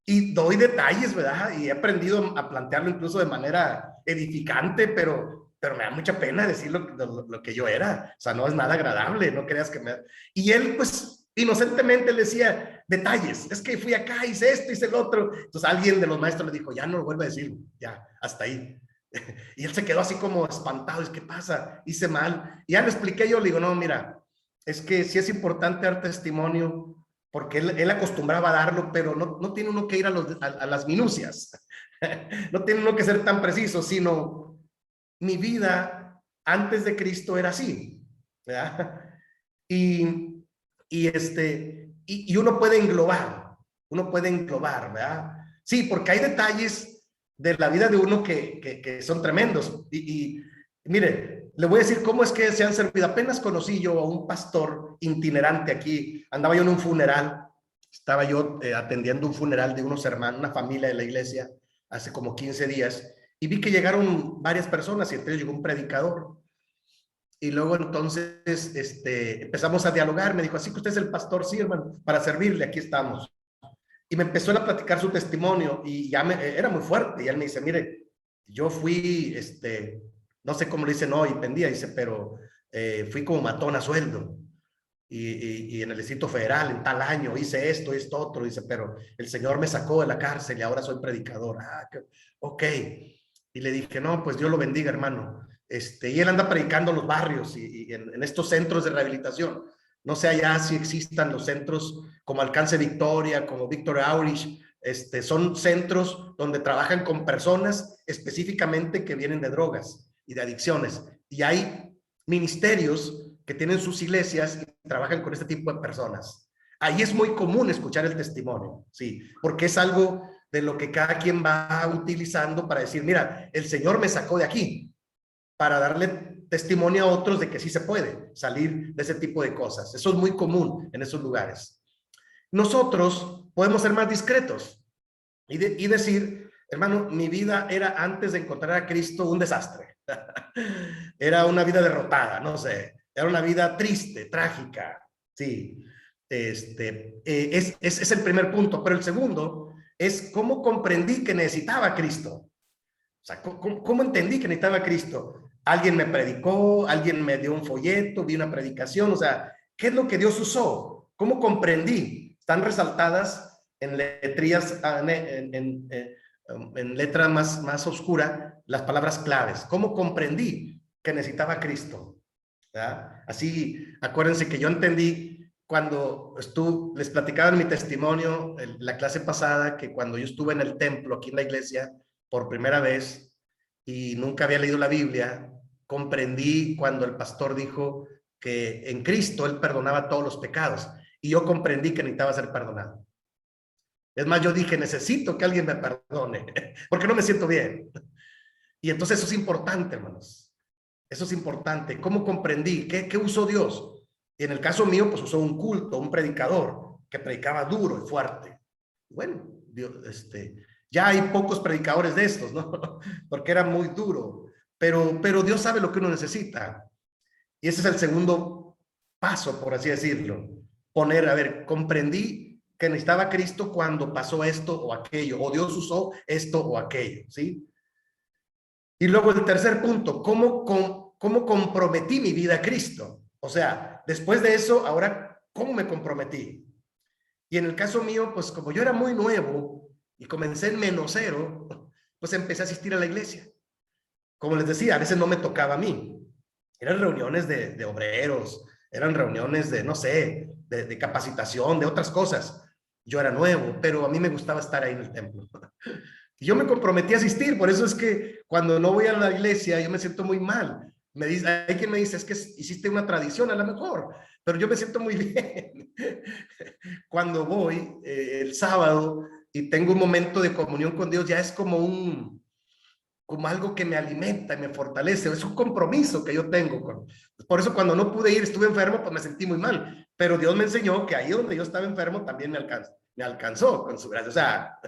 Y doy detalles, ¿verdad? Y he aprendido a plantearlo incluso de manera edificante, pero me da mucha pena decir lo que yo era. O sea, no es nada agradable, no creas que me... Y él, pues, inocentemente le decía detalles: es que fui acá, hice esto, hice el otro. Entonces alguien de los maestros le dijo: ya no lo vuelva a decir, ya, hasta ahí. Y él se quedó así como espantado: ¿qué pasa? Hice mal. Y ya le expliqué yo, le digo: no, mira, es que sí es importante dar testimonio, porque él acostumbraba a darlo, pero no tiene uno que ir a las minucias. No tiene uno que ser tan preciso, sino mi vida antes de Cristo era así, ¿verdad? Y uno puede englobar, ¿verdad? Sí, porque hay detalles de la vida de uno que son tremendos. Y mire, le voy a decir cómo es que se han servido. Apenas conocí yo a un pastor itinerante aquí. Andaba yo en un funeral, estaba yo atendiendo un funeral de unos hermanos, una familia de la iglesia, hace como 15 días, y vi que llegaron varias personas y entonces llegó un predicador. Y luego entonces empezamos a dialogar. Me dijo: así que usted es el pastor. Sí, hermano, para servirle, aquí estamos. Y me empezó a platicar su testimonio y ya era muy fuerte. Y él me dice: mire, yo fui, no sé cómo le dicen hoy, pendía, dice, pero fui como matón a sueldo. Y en el Distrito Federal, en tal año, hice esto, otro. Dice, pero el Señor me sacó de la cárcel y ahora soy predicador. Ok. Y le dije: no, pues Dios lo bendiga, hermano. Y él anda predicando en los barrios y en estos centros de rehabilitación. No sé allá si existan los centros como Alcance Victoria, como Victory Outreach. Son centros donde trabajan con personas específicamente que vienen de drogas y de adicciones. Y hay ministerios que tienen sus iglesias y trabajan con este tipo de personas. Ahí es muy común escuchar el testimonio, sí, porque es algo de lo que cada quien va utilizando para decir: mira, el Señor me sacó de aquí, para darle testimonio a otros de que sí se puede salir de ese tipo de cosas. Eso es muy común en esos lugares. Nosotros podemos ser más discretos y decir: hermano, mi vida era antes de encontrar a Cristo un desastre. Era una vida derrotada, no sé, era una vida triste, trágica, sí. Es el primer punto, pero el segundo es cómo comprendí que necesitaba a Cristo. O sea, ¿cómo entendí que necesitaba a Cristo? Alguien me predicó, alguien me dio un folleto, vi una predicación. O sea, ¿qué es lo que Dios usó? ¿Cómo comprendí? Están resaltadas en letrías, en letra más oscura, las palabras claves. ¿Cómo comprendí que necesitaba a Cristo? ¿Verdad? Así, acuérdense que yo entendí cuando les platicaba en mi testimonio, en la clase pasada, que cuando yo estuve en el templo, aquí en la iglesia, por primera vez, y nunca había leído la Biblia, comprendí cuando el pastor dijo que en Cristo Él perdonaba todos los pecados, y yo comprendí que necesitaba ser perdonado. Es más, yo dije: necesito que alguien me perdone, porque no me siento bien. Y entonces eso es importante, hermanos. Eso es importante. ¿Cómo comprendí? ¿Qué usó Dios? Y en el caso mío, pues usó un culto, un predicador que predicaba duro y fuerte. Bueno, Dios, ya hay pocos predicadores de estos, ¿no? Porque era muy duro. Pero Dios sabe lo que uno necesita. Y ese es el segundo paso, por así decirlo. poner, a ver, comprendí que necesitaba a Cristo cuando pasó esto o aquello, o Dios usó esto o aquello, ¿sí? Y luego el tercer punto, ¿cómo comprometí mi vida a Cristo? O sea, después de eso, ahora, ¿cómo me comprometí? Y en el caso mío, pues como yo era muy nuevo y comencé en -0, pues empecé a asistir a la iglesia. Como les decía, a veces no me tocaba a mí. Eran reuniones de obreros, eran reuniones de, no sé, de capacitación, de otras cosas. Yo era nuevo, pero a mí me gustaba estar ahí en el templo. Y yo me comprometí a asistir, por eso es que cuando no voy a la iglesia yo me siento muy mal. Me dice, hay quien me dice, es que hiciste una tradición a lo mejor, pero yo me siento muy bien. Cuando voy el sábado y tengo un momento de comunión con Dios, ya es como algo que me alimenta y me fortalece, es un compromiso que yo tengo. Por eso cuando no pude ir, estuve enfermo, pues me sentí muy mal, pero Dios me enseñó que ahí donde yo estaba enfermo también me alcanzó con su gracia, o sea,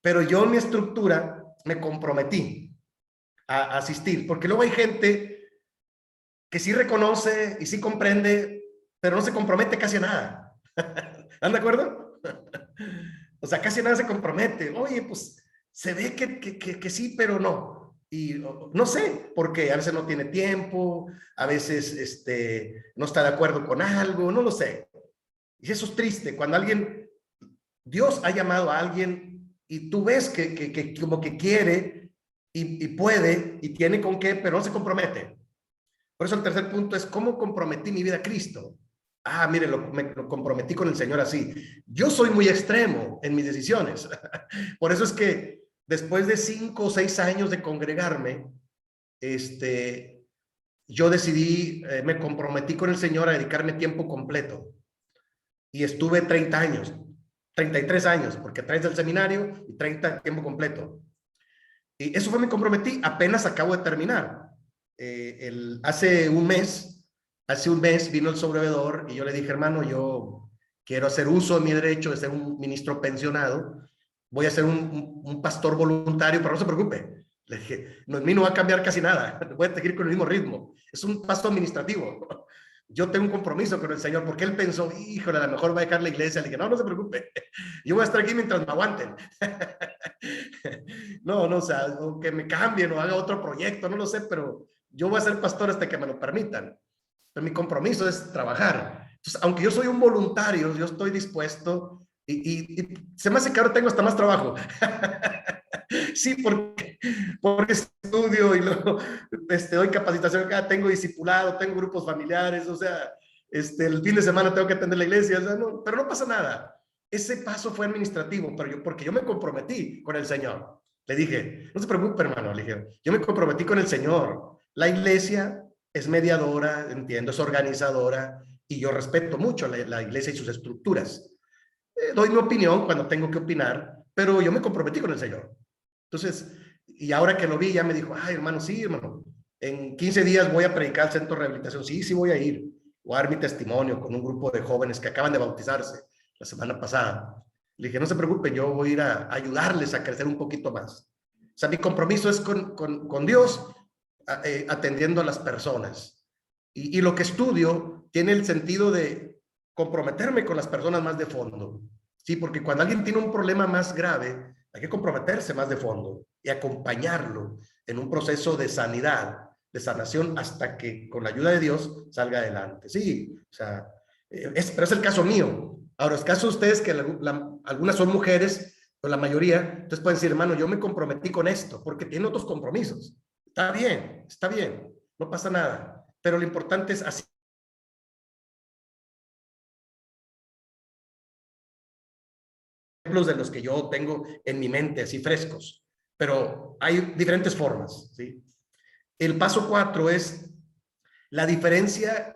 pero yo en mi estructura me comprometí a asistir, porque luego hay gente que sí reconoce y sí comprende, pero no se compromete casi a nada. ¿Están de acuerdo? O sea, casi a nada se compromete. Oye, pues se ve que sí, pero no. Y no sé, porque a veces no tiene tiempo, a veces no está de acuerdo con algo, no lo sé. Y eso es triste, cuando Dios ha llamado a alguien y tú ves que como que quiere y puede y tiene con qué, pero no se compromete. Por eso el tercer punto es, ¿cómo comprometí mi vida a Cristo? Ah, mire, me lo comprometí con el Señor así. Yo soy muy extremo en mis decisiones. Por eso es que después de 5 o 6 años de congregarme, yo decidí, me comprometí con el Señor a dedicarme tiempo completo. Y estuve 30 años, 33 años, porque 30 del seminario y 30 tiempo completo. Y eso fue mi comprometí, apenas acabo de terminar. Hace un mes vino el sobrevedor y yo le dije, hermano, yo quiero hacer uso de mi derecho de ser un ministro pensionado, voy a ser un pastor voluntario, pero no se preocupe. Le dije, no, en mí no va a cambiar casi nada, voy a seguir con el mismo ritmo, es un paso administrativo. Yo tengo un compromiso con el Señor, porque él pensó, híjole, a lo mejor va a dejar la iglesia. Le dije, no se preocupe, yo voy a estar aquí mientras me aguanten. No, o sea, o que me cambien o haga otro proyecto, no lo sé, pero yo voy a ser pastor hasta que me lo permitan. Pero mi compromiso es trabajar. Entonces, aunque yo soy un voluntario, yo estoy dispuesto y se me hace que ahora tengo hasta más trabajo. Sí, porque estudio y luego doy capacitación acá, tengo discipulado, tengo grupos familiares, o sea, el fin de semana tengo que atender la iglesia, o sea, pero no pasa nada. Ese paso fue administrativo, pero porque yo me comprometí con el Señor. Le dije, no se preocupe, hermano, le dije, yo me comprometí con el Señor. La iglesia es mediadora, entiendo, es organizadora, y yo respeto mucho la iglesia y sus estructuras. Doy mi opinión cuando tengo que opinar, pero yo me comprometí con el Señor. Entonces, y ahora que lo vi, ya me dijo, ay, hermano, sí, hermano, en 15 días voy a predicar al centro de rehabilitación. Sí, voy a ir. Voy a dar mi testimonio con un grupo de jóvenes que acaban de bautizarse la semana pasada. Le dije, no se preocupe, yo voy a ir a ayudarles a crecer un poquito más. O sea, mi compromiso es con Dios, atendiendo a las personas. Y lo que estudio tiene el sentido de comprometerme con las personas más de fondo. Sí, porque cuando alguien tiene un problema más grave, hay que comprometerse más de fondo y acompañarlo en un proceso de sanidad, de sanación, hasta que con la ayuda de Dios salga adelante. Sí, o sea, pero es el caso mío. Ahora, es caso de ustedes que algunas son mujeres, pero la mayoría, entonces pueden decir, hermano, yo me comprometí con esto, porque tienen otros compromisos. Está bien, no pasa nada. Pero lo importante es así. Ejemplos de los que yo tengo en mi mente, así frescos, pero hay diferentes formas, ¿sí? El paso 4 es la diferencia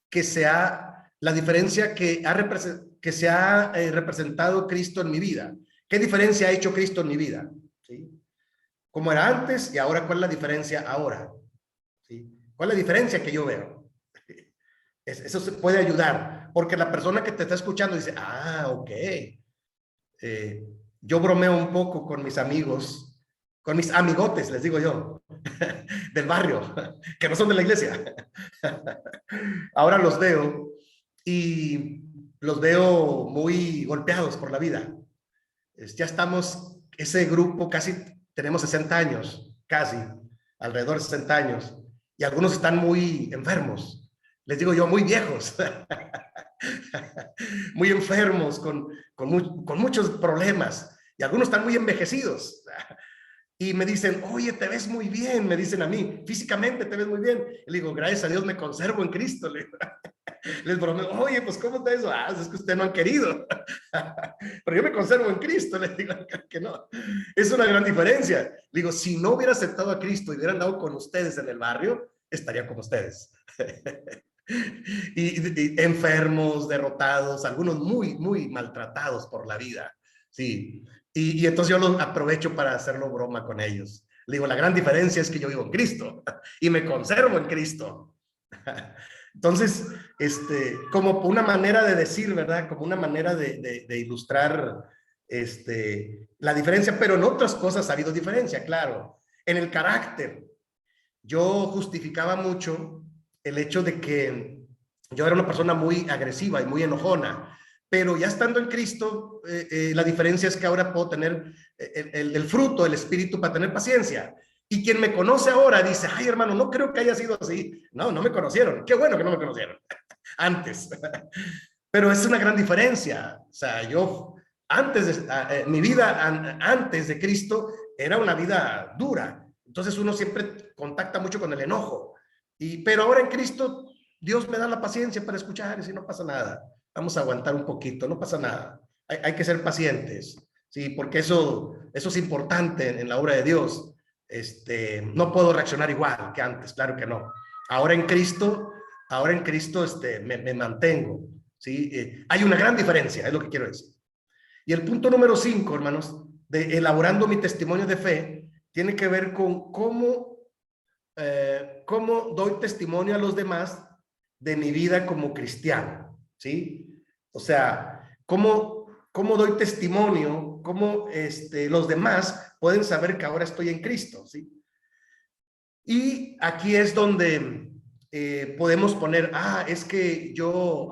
que se ha representado Cristo en mi vida. ¿Qué diferencia ha hecho Cristo en mi vida? ¿Sí? ¿Cómo era antes y ahora cuál es la diferencia ahora? ¿Sí? ¿Cuál es la diferencia que yo veo? Eso se puede ayudar, porque la persona que te está escuchando dice, ok. Yo bromeo un poco con mis amigos, con mis amigotes, les digo yo, del barrio, que no son de la iglesia. Ahora los veo y los veo muy golpeados por la vida. Ya estamos, ese grupo casi tenemos 60 años, casi, alrededor de 60 años, y algunos están muy enfermos, les digo yo, muy viejos, muy enfermos, con muchos problemas, y algunos están muy envejecidos, y me dicen, oye, te ves muy bien, me dicen a mí, físicamente te ves muy bien. Y le digo, gracias a Dios me conservo en Cristo. Les bromeo, oye, pues ¿cómo está eso? Ah, es que ustedes no han querido. Pero yo me conservo en Cristo, les digo que no. Es una gran diferencia. Le digo, si no hubiera aceptado a Cristo y hubiera andado con ustedes en el barrio, estaría con ustedes. y enfermos, derrotados, algunos muy, muy maltratados por la vida. Sí. Y entonces yo lo aprovecho para hacerlo broma con ellos. Le digo, la gran diferencia es que yo vivo en Cristo y me conservo en Cristo. Entonces, como una manera de decir, ¿verdad? Como una manera de ilustrar la diferencia, pero en otras cosas ha habido diferencia, claro. En el carácter, yo justificaba mucho el hecho de que yo era una persona muy agresiva y muy enojona, pero ya estando en Cristo, la diferencia es que ahora puedo tener el fruto del Espíritu para tener paciencia. Y quien me conoce ahora dice, ay hermano, no creo que haya sido así. No, no me conocieron. Qué bueno que no me conocieron antes. Pero es una gran diferencia. O sea, yo antes mi vida antes de Cristo era una vida dura. Entonces uno siempre contacta mucho con el enojo. Pero ahora en Cristo, Dios me da la paciencia para escuchar y si no pasa nada. Vamos a aguantar un poquito, no pasa nada. Hay que ser pacientes, ¿sí? Porque eso es importante en la obra de Dios. No puedo reaccionar igual que antes, claro que no. Ahora en Cristo me mantengo, ¿sí? Hay una gran diferencia, es lo que quiero decir. Y el punto número 5, hermanos, de elaborando mi testimonio de fe, tiene que ver con cómo doy testimonio a los demás de mi vida como cristiano, ¿sí? O sea, cómo doy testimonio, cómo los demás pueden saber que ahora estoy en Cristo, ¿sí? Y aquí es donde podemos poner, es que yo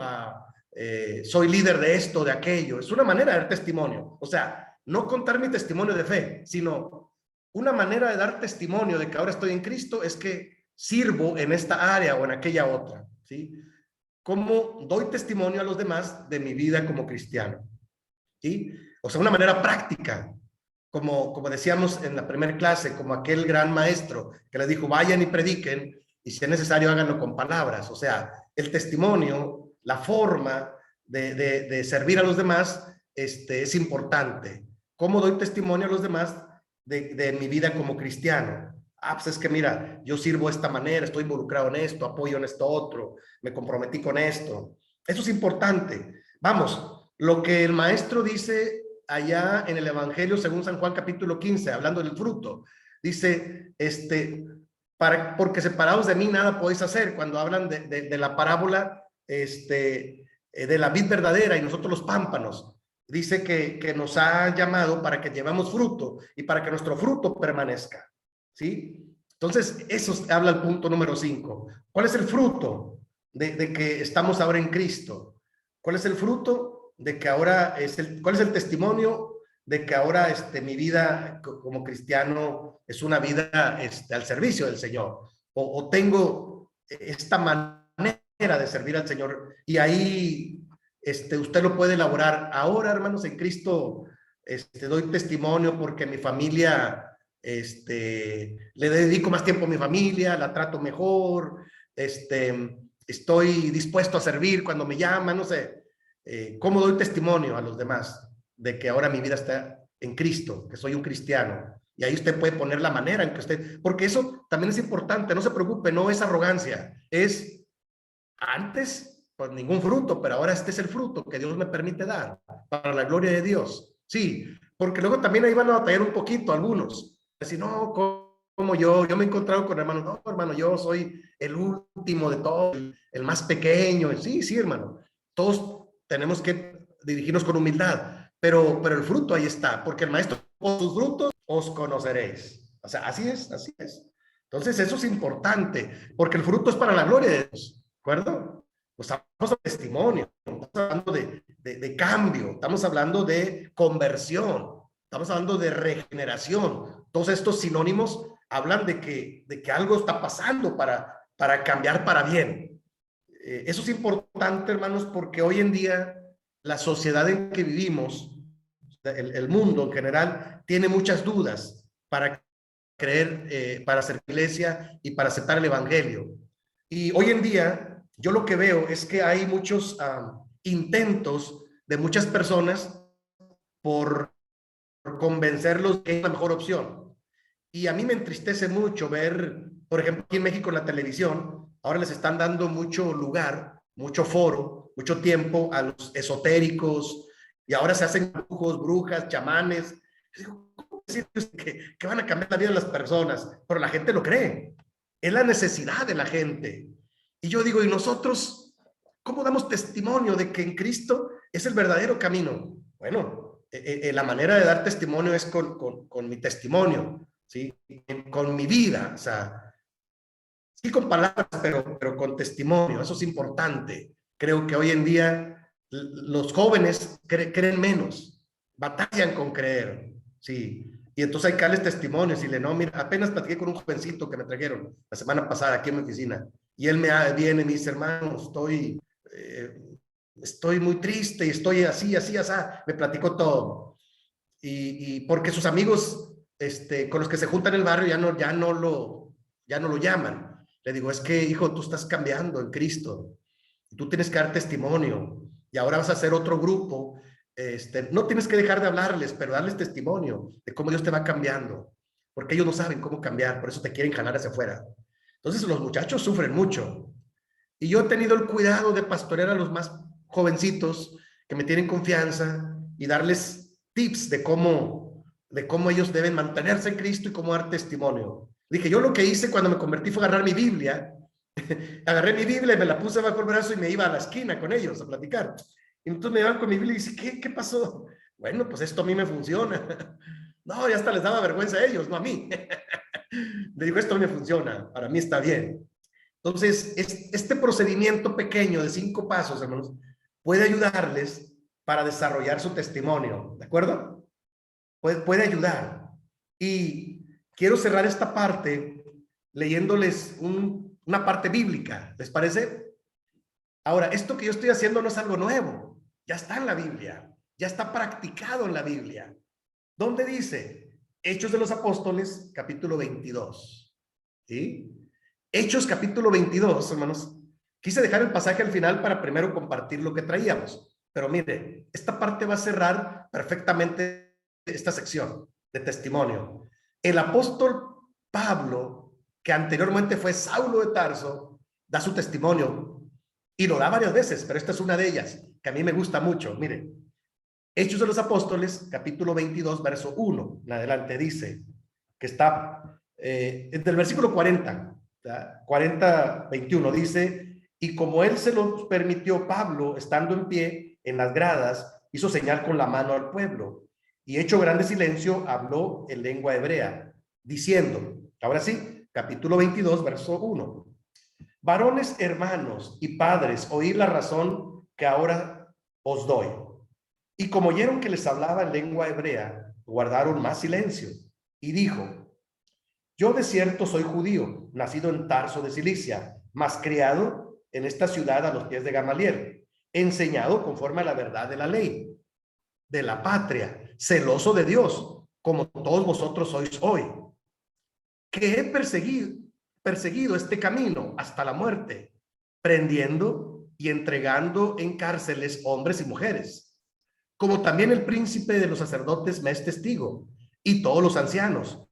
soy líder de esto, de aquello. Es una manera de dar testimonio. O sea, no contar mi testimonio de fe, sino una manera de dar testimonio de que ahora estoy en Cristo es que sirvo en esta área o en aquella otra, ¿sí? ¿Cómo doy testimonio a los demás de mi vida como cristiano? ¿Sí? O sea, una manera práctica, como decíamos en la primera clase, como aquel gran maestro que les dijo, vayan y prediquen, y si es necesario háganlo con palabras. O sea, el testimonio, la forma de servir a los demás es importante. ¿Cómo doy testimonio a los demás de mi vida como cristiano? Pues es que mira, yo sirvo de esta manera, estoy involucrado en esto, apoyo en esto otro, me comprometí con esto. Eso es importante. Vamos, lo que el maestro dice allá en el Evangelio según San Juan capítulo 15, hablando del fruto, dice, porque separados de mí nada podéis hacer, cuando hablan de la parábola de la vid verdadera y nosotros los pámpanos. Dice que nos ha llamado para que llevemos fruto y para que nuestro fruto permanezca. ¿Sí? Entonces, eso habla el punto número 5. ¿Cuál es el fruto de que estamos ahora en Cristo? ¿Cuál es el fruto de que ahora cuál es el testimonio de que ahora mi vida como cristiano es una vida al servicio del Señor? O tengo esta manera de servir al Señor. Y ahí usted lo puede elaborar. Ahora, hermanos, en Cristo doy testimonio porque mi familia... le dedico más tiempo a mi familia, la trato mejor, estoy dispuesto a servir cuando me llaman, no sé, cómo doy testimonio a los demás de que ahora mi vida está en Cristo, que soy un cristiano. Y ahí usted puede poner la manera en que usted, porque eso también es importante, no se preocupe, no es arrogancia, es antes, pues ningún fruto, pero ahora este es el fruto que Dios me permite dar para la gloria de Dios. Sí, porque luego también ahí van a batallar un poquito algunos. Decir, no, como yo me he encontrado con hermanos, no, hermano, yo soy el último de todos, el más pequeño. Sí, hermano, todos tenemos que dirigirnos con humildad, pero el fruto ahí está, porque el maestro, por sus frutos os conoceréis. O sea, así es. Entonces, eso es importante, porque el fruto es para la gloria de Dios, ¿de acuerdo? Pues de testimonio, estamos hablando de cambio, estamos hablando de conversión, estamos hablando de regeneración. Todos estos sinónimos hablan de que algo está pasando para cambiar para bien. Eso es importante, hermanos, porque hoy en día la sociedad en que vivimos, el mundo en general, tiene muchas dudas para creer, para hacer iglesia y para aceptar el evangelio. Y hoy en día, yo lo que veo es que hay muchos intentos de muchas personas por convencerlos que es la mejor opción. Y a mí me entristece mucho ver, por ejemplo, aquí en México en la televisión, ahora les están dando mucho lugar, mucho foro, mucho tiempo a los esotéricos, y ahora se hacen brujos, brujas, chamanes. ¿Cómo decir que van a cambiar la vida de las personas? Pero la gente lo cree. Es la necesidad de la gente. Y yo digo, ¿y nosotros cómo damos testimonio de que en Cristo es el verdadero camino? Bueno, la manera de dar testimonio es con mi testimonio, ¿sí? Con mi vida, o sea, sí con palabras, pero con testimonio. Eso es importante. Creo que hoy en día los jóvenes creen menos, batallan con creer, ¿sí? Y entonces hay que darles testimonios y no, mira, apenas platiqué con un jovencito que me trajeron la semana pasada aquí en mi oficina, y él viene y me dice, hermano, estoy muy triste y estoy así, me platicó todo. Y porque sus amigos con los que se juntan en el barrio ya no lo llaman. Le digo, es que, hijo, tú estás cambiando en Cristo. Tú tienes que dar testimonio. Y ahora vas a hacer otro grupo. No tienes que dejar de hablarles, pero darles testimonio de cómo Dios te va cambiando. Porque ellos no saben cómo cambiar, por eso te quieren jalar hacia afuera. Entonces los muchachos sufren mucho. Y yo he tenido el cuidado de pastorear a los más jovencitos que me tienen confianza y darles tips de cómo ellos deben mantenerse en Cristo y cómo dar testimonio. Dije, yo lo que hice cuando me convertí fue agarrar mi Biblia. Agarré mi Biblia y me la puse bajo el brazo y me iba a la esquina con ellos a platicar. Y entonces me iban con mi Biblia y dice, ¿qué pasó? Bueno, pues esto a mí me funciona. No, ya hasta les daba vergüenza a ellos, no a mí. Le digo, esto me funciona, para mí está bien. Entonces, este procedimiento pequeño de 5 pasos, hermanos, puede ayudarles para desarrollar su testimonio, ¿de acuerdo? Puede ayudar. Y quiero cerrar esta parte leyéndoles una parte bíblica, ¿les parece? Ahora, esto que yo estoy haciendo no es algo nuevo, ya está en la Biblia, ya está practicado en la Biblia. ¿Dónde dice? Hechos de los Apóstoles, capítulo 22. ¿Sí? Hechos, capítulo 22, hermanos. Quise dejar el pasaje al final para primero compartir lo que traíamos. Pero mire, esta parte va a cerrar perfectamente esta sección de testimonio. El apóstol Pablo, que anteriormente fue Saulo de Tarso, da su testimonio y lo da varias veces, pero esta es una de ellas que a mí me gusta mucho. Mire, Hechos de los Apóstoles, capítulo 22, verso 1 en adelante, dice que está del versículo 40, 21, dice, y como él se lo permitió, Pablo, estando en pie en las gradas, hizo señal con la mano al pueblo, y hecho grande silencio, habló en lengua hebrea, diciendo, ahora sí, capítulo 22, verso 1, varones hermanos y padres, oíd la razón que ahora os doy. Y como oyeron que les hablaba en lengua hebrea, guardaron más silencio. Y dijo, yo de cierto soy judío, nacido en Tarso de Cilicia, mas criado en esta ciudad a los pies de Gamaliel, enseñado conforme a la verdad de la ley, de la patria, celoso de Dios, como todos vosotros sois hoy, que he perseguido este camino hasta la muerte, prendiendo y entregando en cárceles hombres y mujeres, como también el príncipe de los sacerdotes me es testigo, y todos los ancianos,